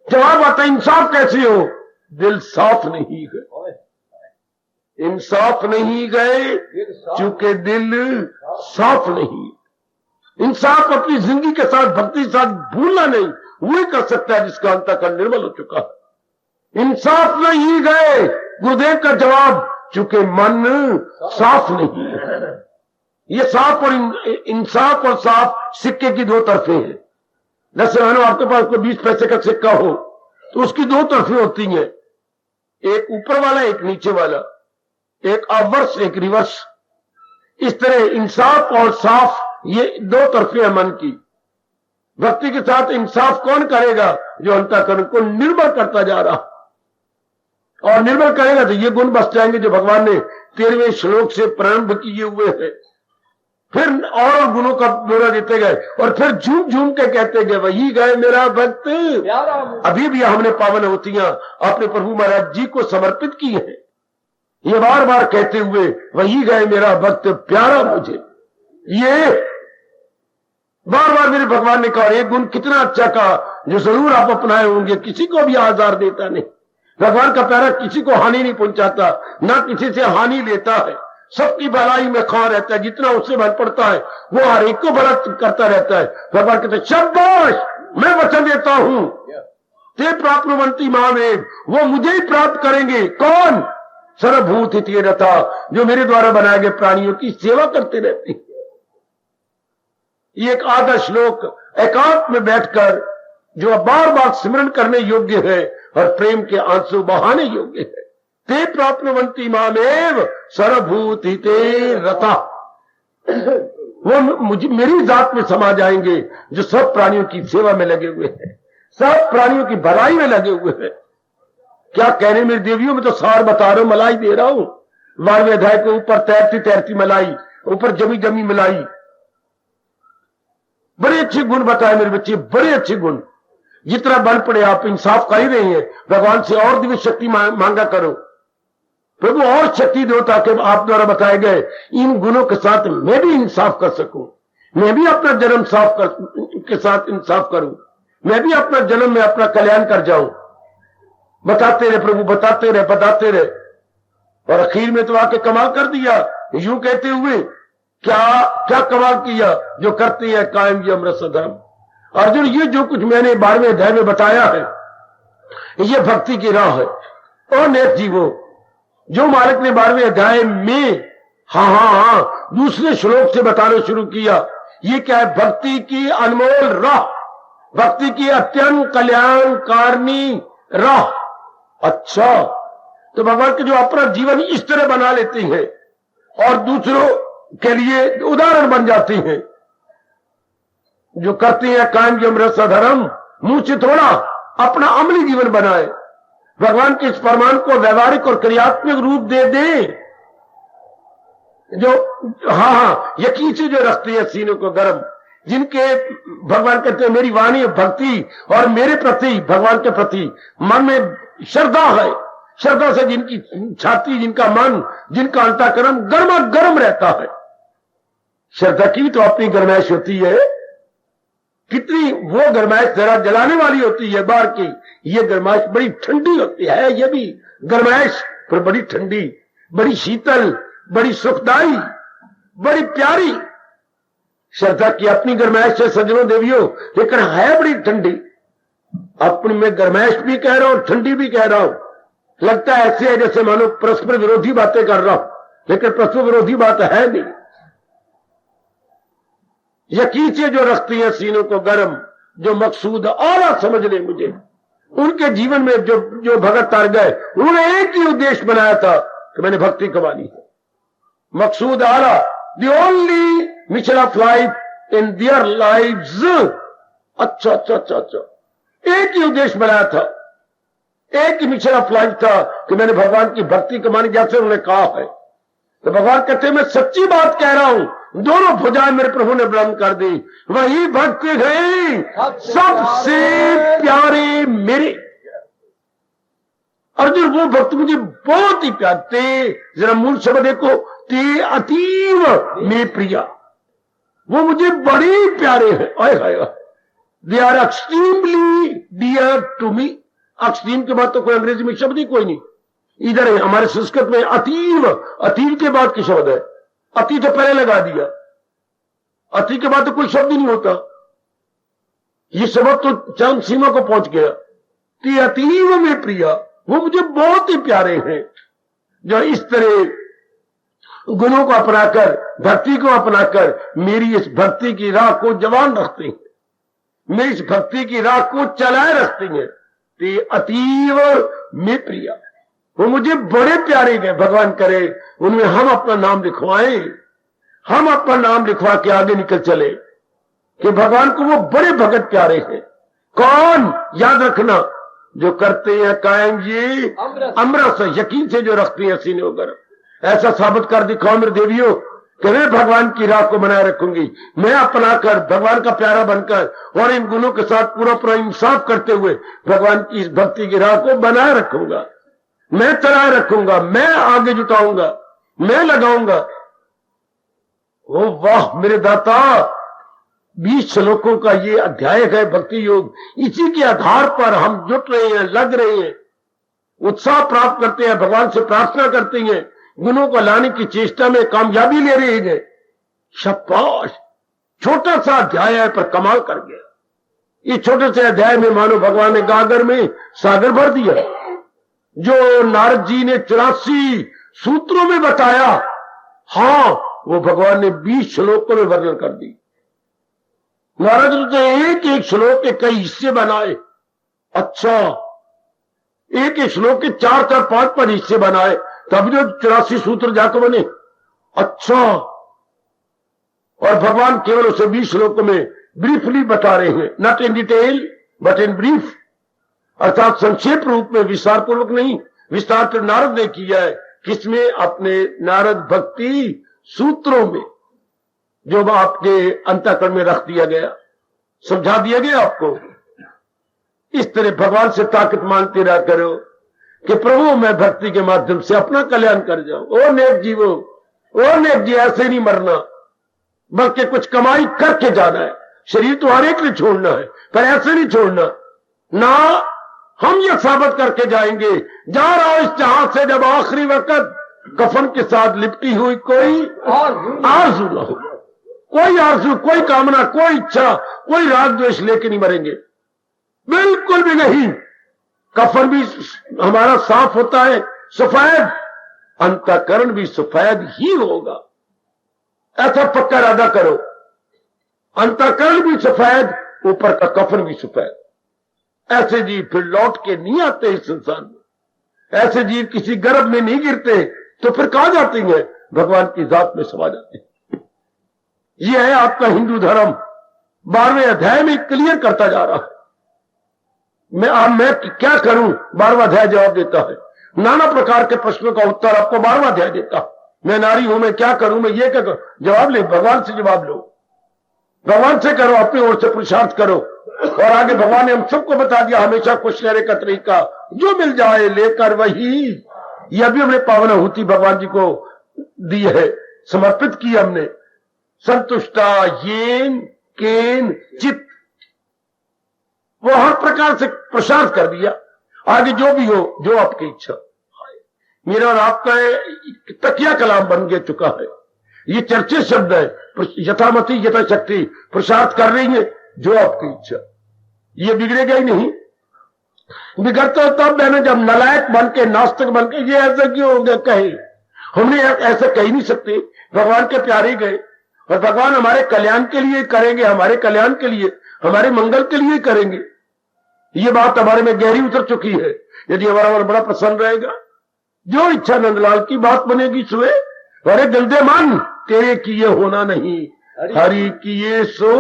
Speaker 1: जवाब आता है, इंसाफ कैसे हो? दिल साफ नहीं है, इंसाफ नहीं गए चूंकि दिल साफ नहीं। इंसाफ अपनी जिंदगी के साथ, भक्ति के साथ भूलना नहीं, वही कर सकता है जिसका अंतःकरण निर्मल हो चुका है। इंसाफ नहीं गए, गुरुदेव का जवाब, चूंकि मन साफ नहीं है। ये साफ और इंसाफ और साफ सिक्के की दो तरफे हैं। जैसे मानो आपके पास कोई 20 पैसे का सिक्का हो तो उसकी दो तरफे होती हैं, एक ऊपर वाला एक नीचे वाला, एक अवर्स एक रिवर्स। इस तरह इंसाफ और साफ ये दो तरफे हैं मन की। भक्ति के साथ इंसाफ कौन करेगा? जो अंतःकरण को निर्मल करता जा रहा, और निर्मल करेगा तो ये गुण बस जाएंगे जो भगवान ने 13वें श्लोक से प्रारंभ किए हुए हैं। फिर और गुणों का ब्यौरा देते गए और फिर झूम झूम के कहते गए, वही गए मेरा भक्त। अभी भी हमने पावन होतियां अपने प्रभु महाराज जी को समर्पित की है, ये बार बार कहते हुए, वही गए मेरा भक्त प्यारा मुझे। ये बार बार मेरे भगवान ने कहा, एक गुण कितना अच्छा कहा जो जरूर आप अपनाए होंगे, किसी को भी आजार देता नहीं। भगवान का प्यारा किसी को हानि नहीं पहुंचाता, ना किसी से हानि लेता है, सबकी भलाई में खा रहता है, जितना उससे भर पड़ता है वो हर एक को भला करता रहता है। भगवान कहते शाबाश, मैं वचन देता हूं, ते प्राप्नुवन्ति मामेव, वो मुझे ही प्राप्त करेंगे। कौन? सर्वभूत हिते रता, जो मेरे द्वारा बनाए गए प्राणियों की सेवा करते रहते हैं। ये एक आधा श्लोक एकांत में बैठकर जो बार बार स्मरण करने योग्य है और प्रेम के आंसू बहाने योग्य है। ते प्राप्नुवन्ति मामेव सर्वभूत हिते रता, वो मुझे मेरी जात में समा जाएंगे जो सब प्राणियों की सेवा में लगे हुए हैं, सब प्राणियों की भलाई में लगे हुए हैं। क्या कहने मेरी देवियों में तो सार बता रहा हूं, मलाई दे रहा हूं। 12वें अध्याय के ऊपर तैरती तैरती मलाई, ऊपर जमी जमी मलाई। बड़े अच्छे गुण बताए मेरे बच्चे, बड़े अच्छे गुण। जितना बल पड़े आप इंसाफ कर ही रहे हैं, भगवान से और दिव्य शक्ति मांगा करो, प्रभु और शक्ति दो ताकि आप द्वारा बताए गए इन गुणों के साथ मैं भी इंसाफ कर सकूं, मैं भी अपना जन्म के साथ इंसाफ करूं, मैं भी अपना जन्म में अपना कल्याण कर जाऊं। बताते रहे प्रभु, बताते रहे, बताते रहे, और आखिर में तो आके कमाल कर दिया। यूं कहते हुए क्या क्या कमाल किया, जो करते हैं कायम ये अमृत धर्म। अर्जुन, ये जो कुछ मैंने 12वें अध्याय में बताया है, ये भक्ति की राह है। और नेक जीवो, जो मालिक ने 12वें अध्याय में हाँ दूसरे श्लोक से बताना शुरू किया, ये क्या है? भक्ति की अनमोल राह, भक्ति की अत्यंत कल्याणकारिणी राह। अच्छा, तो भगवान के जो अपना जीवन इस तरह बना लेते हैं और दूसरों के लिए उदाहरण बन जाते हैं, जो करते हैं कायम अमृत धर्म, मुंह से थोड़ा अपना अमली जीवन बनाए, भगवान के इस फरमान को व्यवहारिक और क्रियात्मक रूप दे दे। जो यकीन से जो रखते हैं सीनों को गर्म, जिनके भगवान कहते हैं मेरी वाणी भक्ति और मेरे प्रति, भगवान के प्रति मन में श्रद्धा है, श्रद्धा से जिनकी छाती, जिनका मन, जिनका अंतःकरण गर्मा गर्म रहता है। श्रद्धा की तो अपनी गरमाइश होती है, कितनी वो गरमाइश जरा जलाने वाली होती है बाहर की, ये गरमाइश बड़ी ठंडी होती है। ये भी गरमाइश पर बड़ी ठंडी, बड़ी शीतल, बड़ी सुखदाई, बड़ी प्यारी। श्रद्धा की अपनी गरमाइश है सज्जनों देवियों, लेकिन है बड़ी ठंडी। अपनी में गरमाइश भी कह रहा हूं, ठंडी भी कह रहा हूं। लगता है ऐसे है जैसे मानो परस्पर विरोधी बातें कर रहा हूं, लेकिन परस्पर विरोधी बात है नहीं। यकीन से जो रखती है सीनों को गर्म, जो मकसूद आला समझ ले मुझे, उनके जीवन में जो भगत तार गए, उन्होंने एक ही उद्देश्य बनाया था कि मैंने भक्ति कमानी है। मकसूद आला, the only mission of life in their lives. अच्छा अच्छा अच्छा अच्छा, एक ही उद्देश्य बनाया था, एक ही मिशन ऑफ लाइफ था कि मैंने भगवान की भक्ति कमानी, जैसे उन्होंने कहा है। तो भगवान कहते हैं मैं सच्ची बात कह रहा हूं, दोनों भुजाएं मेरे प्रभु ने बुलंद कर दी। वही भक्त है सबसे प्यारे मेरे। अर्जुन, वो भक्त मुझे बहुत ही प्यारे थे। जरा मूल शब्द देखो, ते अतीव में प्रिया, वो मुझे बड़े प्यारे हैं। आए हाय, they are extremely dear to me. Extreme के बाद तो कोई अंग्रेजी में शब्द ही कोई नहीं। इधर है हमारे संस्कृत में अतीव, अतीव के बाद की शब्द है, अति तो पहले लगा दिया, अति के बाद तो कोई शब्द ही नहीं होता। ये शब्द तो चंद सीमा को पहुंच गया। ते अतीव में प्रिया, वो मुझे बहुत ही प्यारे हैं, जो इस तरह गुणों को अपनाकर, भक्ति को अपनाकर मेरी इस भक्ति की राह को जवान रखते हैं, मेरी इस भक्ति की राह को चलाए रखते हैं। ते अतीव में प्रिया, वो मुझे बड़े प्यारे हैं। भगवान करे उनमें हम अपना नाम लिखवाएं, हम अपना नाम लिखवा के आगे निकल चले कि भगवान को वो बड़े भगत प्यारे हैं। कौन? याद रखना, जो करते हैं कायम ये अमृत से, यकीन से जो रखती है सीने वगैरह। ऐसा साबित कर दिखाओ मेरे देवियों कि मैं भगवान की राह को बनाए रखूंगी, मैं अपनाकर भगवान का प्यारा बनकर और इन गुणों के साथ पूरा पूरा इंसाफ करते हुए भगवान की इस भक्ति की राह को बनाए रखूंगा, मैं चलाए रखूंगा, मैं आगे जुटाऊंगा, मैं लगाऊंगा। ओ वाह मेरे दाता, 20 श्लोकों का ये अध्याय है भक्ति योग। इसी के आधार पर हम जुट रहे हैं, लग रहे हैं, उत्साह प्राप्त करते हैं, भगवान से प्रार्थना करते हैं, गुणों को लाने की चेष्टा में कामयाबी ले रहे हैं। शाबाश, छोटा सा अध्याय है पर कमाल कर गया। इस छोटे से अध्याय में मानो भगवान ने गागर में सागर भर दिया। जो नारद जी ने 84 सूत्रों में बताया, हां वो भगवान ने 20 श्लोकों में वर्णन कर दी। नारद ने एक एक श्लोक के कई हिस्से बनाए। अच्छा, एक एक श्लोक के 4-4, 5-5 हिस्से बनाए, तब जो 84 सूत्र जाकर बने। अच्छा, और भगवान केवल उसे 20 श्लोकों में ब्रीफली बता रहे हैं, not in detail but in brief, अर्थात संक्षेप रूप में, विस्तार पूर्वक नहीं। विस्तार तो नारद ने किया है, किसमें? अपने नारद भक्ति सूत्रों में, जो आपके अंतःकरण में रख दिया गया, समझा दिया गया आपको। इस तरह भगवान से ताकत मांगते रहा करो कि प्रभु मैं भक्ति के माध्यम से अपना कल्याण कर जाऊं। ओ नेक जीवो, ओ नेक जी, ऐसे नहीं मरना, बल्कि कुछ कमाई करके जाना है। शरीर तो हर एक ने छोड़ना है, पर ऐसे नहीं छोड़ना ना। हम ये साबित करके जाएंगे, जा रहा हूं इस जहां से जब आखिरी वक्त कफन के साथ लिपटी हुई कोई आरज़ू ना हो, कोई आरज़ू, कोई कामना, कोई इच्छा, कोई राग द्वेष लेके नहीं मरेंगे, बिल्कुल भी नहीं। कफन भी हमारा साफ होता है, सफेद, अंतःकरण भी सफेद ही होगा। ऐसा पक्का इरादा करो, अंतःकरण भी सफेद, ऊपर का कफन भी सफेद। ऐसे जीव फिर लौट के नहीं आते इस संसार में, ऐसे जीव किसी गर्भ में नहीं गिरते, तो फिर कहां जाते हैं? भगवान की जात में समा जाते हैं। यह है आपका हिंदू धर्म, 12वें अध्याय में क्लियर करता जा रहा है। मैं क्या करूं? 12वां अध्याय जवाब देता है। नाना प्रकार के प्रश्नों का उत्तर आपको 12वां अध्याय देता। मैं नारी हूं, मैं क्या करूं, मैं ये क्या करूं? जवाब ले, भगवान से जवाब लो, भगवान से करो, अपनी ओर से पुरुषार्थ करो। और आगे भगवान ने हम सबको बता दिया हमेशा खुश रहने का तरीका, जो मिल जाए लेकर वही। यह भी हमने पावन आहुति भगवान जी को दी है, समर्पित की हमने। संतुष्टा येन केन चित, वो हर प्रकार से प्रसाद कर दिया। आगे जो भी हो, जो आपकी इच्छा। मेरा और आपका तकिया कलाम बन गया चुका है। ये चर्चित शब्द है, यथामति यथाशक्ति प्रसाद कर रही है, जो आपकी इच्छा। ये बिगड़ेगा ही नहीं। बिगड़ता तब मैंने जब नलायक बन के, नास्तिक बन के, ये ऐसा क्यों हो गया कहे। हमने ऐसा कह ही नहीं सकते। भगवान के प्यारे गए और भगवान हमारे कल्याण के लिए करेंगे, हमारे कल्याण के लिए, हमारे मंगल के लिए करेंगे। ये बात हमारे में गहरी उतर चुकी है। यदि हमारा बड़ा प्रसन्न रहेगा, जो इच्छा नंदलाल की बात बनेगी सुए। अरे गंदे मन तेरे किए होना नहीं, हरि किए सो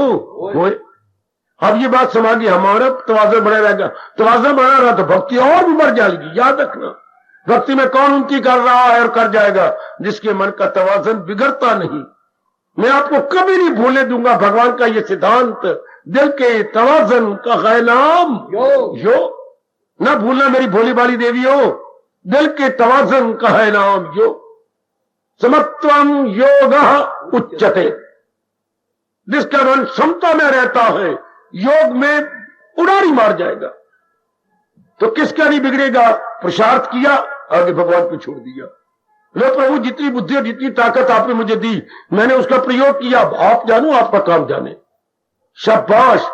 Speaker 1: होए। अब ये बात समागी, हमारा तवाज़ुन बना रहेगा। तवाज़ुन बना रहा तो भक्ति और भी बढ़ जाएगी। याद रखना, भक्ति में कौन उनकी कर रहा है और कर जाएगा, जिसके मन का तवाज़ुन बिगड़ता नहीं। मैं आपको कभी नहीं भूलने दूंगा भगवान का ये सिद्धांत, दिल के तवाज़ुन का है नाम योग। ना भूलना मेरी भोली भाली देवियों, दिल के तवाज़ुन का है नाम योग। समत्वम योग उच्चते, जिसका मन समता में रहता है, योग में उड़ारी मार जाएगा। तो किसका नहीं बिगड़ेगा। पुरुषार्थ किया, आगे भगवान को छोड़ दिया। लो प्रभु, जितनी बुद्धि और जितनी ताकत आपने मुझे दी, मैंने उसका प्रयोग किया। आप जानो, आपका काम जाने। शाबाश।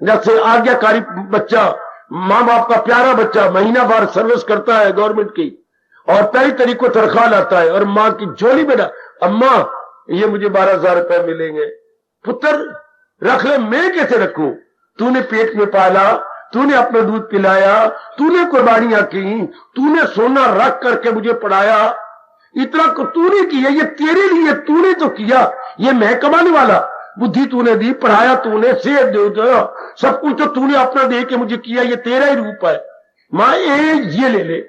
Speaker 1: जैसे आज्ञाकारी बच्चा, माँ बाप का प्यारा बच्चा, महीना भर सर्विस करता है गवर्नमेंट की और पहली तारीख को तनख्वाह लाता है, और माँ की झोली में अम्मा ये मुझे 12,000 रुपए मिलेंगे। पुत्र रख ले, मैं कैसे रखूं। तूने पेट में पाला, तूने अपना दूध पिलाया, तूने कुर्बानियां की, तूने सोना रख करके मुझे पढ़ाया, इतना तूने किया। ये तेरे लिए तूने तो किया, ये मैं कमाने वाला। बुद्धि तूने दी, पढ़ाया तूने, सेहत दे, सब कुछ तो तूने अपना दे के मुझे किया। ये तेरा ही रूप है। माँ ये ले ले,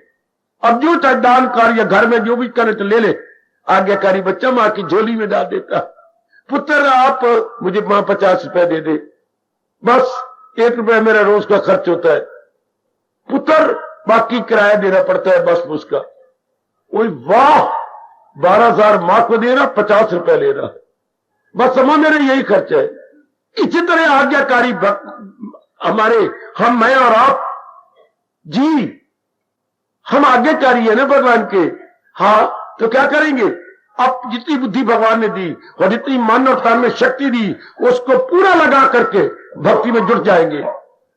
Speaker 1: अब जो चाहे दान कार्य घर में जो भी करे तो ले ले। आज्ञाकारी बच्चा माँ की झोली में डाल देता। पुत्र आप मुझे माँ 50 रुपए दे दे, बस 1 रुपया मेरा रोज का खर्च होता है। पुत्र बाकी किराया देना पड़ता है बस उसका। ओए वाह, 12,000 माँ को दे रहा, 50 रुपए ले रहा है, बस समझ मेरा यही खर्च है। इसी तरह आज्ञाकारी हमारे, हम, मैं और आप जी, हम आज्ञाकारी है ना भगवान के। हाँ, तो क्या करेंगे। अब जितनी बुद्धि भगवान ने दी और जितनी मन और तन में शक्ति दी, उसको पूरा लगा करके भक्ति में जुट जाएंगे।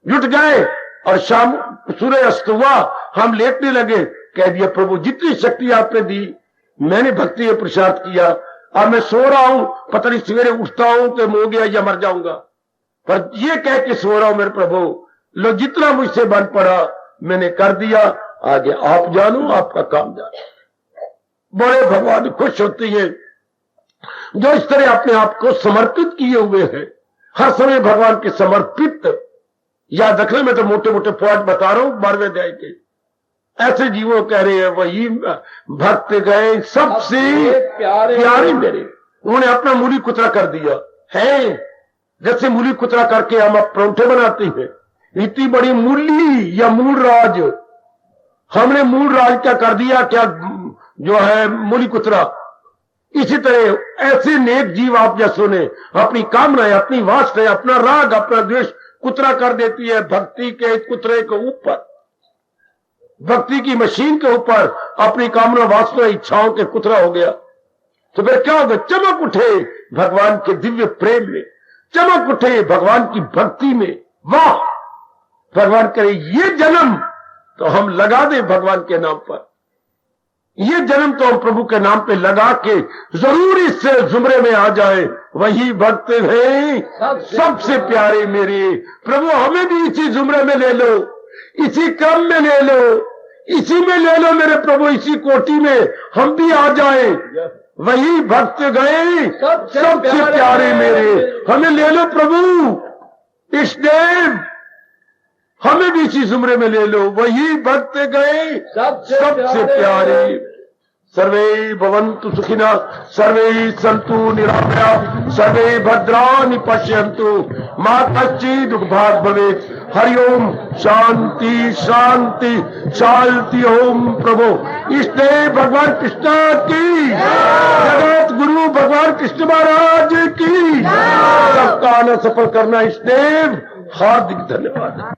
Speaker 1: जुट गए और शाम सूर्य अस्त हुआ, हम लेटने लगे, कह दिया प्रभु जितनी शक्ति आपने दी, मैंने भक्ति में पुरुषार्थ किया। अब मैं सो रहा हूं, पता नहीं सवेरे उठता हूं तो हो गया या मर जाऊंगा, पर ये कह के सो रहा हूं मेरे प्रभु, लो जितना मुझसे बन पड़ा मैंने कर दिया, आगे आप जानो, आपका काम जानो। बड़े भगवान खुश होते हैं जो इस तरह अपने आप को समर्पित किए हुए हैं, हर समय भगवान के समर्पित। याद रखना, मैं तो मोटे मोटे पॉइंट बता रहा हूं 12वें अध्याय के। ऐसे जीवों कह रहे हैं वही भक्त गए सबसे प्यारे मेरे। उन्होंने अपना मूली कुतरा कर दिया है, जैसे मूली कुतरा करके हम परोंठे बनाते हैं। इतनी बड़ी मूली या मूल राज, हमने मूल राज क्या कर दिया, क्या जो है मूली कुतरा। इसी तरह ऐसे नेक जीव आप जैसों ने अपनी कामनाएं, अपनी वासनाएं, अपना राग, अपना द्वेष कुतरा कर देती है भक्ति के कुतरे के ऊपर, भक्ति की मशीन के ऊपर अपनी कामना, वासना, इच्छाओं के कुतरा हो गया। तो फिर क्या होगा, चमक उठे भगवान के दिव्य प्रेम में, चमक उठे भगवान की भक्ति में। वाह, भगवान करे ये जन्म तो हम लगा दें भगवान के नाम पर, ये जन्म तो हम प्रभु के नाम पे लगा के जरूर इस जुमरे में आ जाए। वही भक्त हैं सबसे प्यारे मेरे। प्रभु हमें भी इसी जुमरे में ले लो, इसी क्रम में ले लो, इसी में ले लो मेरे प्रभु, इसी कोटि में हम भी आ जाए। वही भक्त गए सबसे प्यारे मेरे, हमें ले लो प्रभु इष्टदेव, हमें भी इसी जुमरे में ले लो। वही भक्त गए सबसे प्यारे। सर्वे भवन्तु सुखिनः, सर्वे सन्तु निरामया, सर्वे भद्राणि पश्यन्तु, मा कश्चित् दुःखभाग् भवेत्। हरि ओम शांति शांति शांति। ओम प्रभु इसलिए भगवान कृष्ण की, जगत गुरु भगवान कृष्ण महाराज की, सबका आना सफल करना इसलिए हार्दिक धन्यवाद।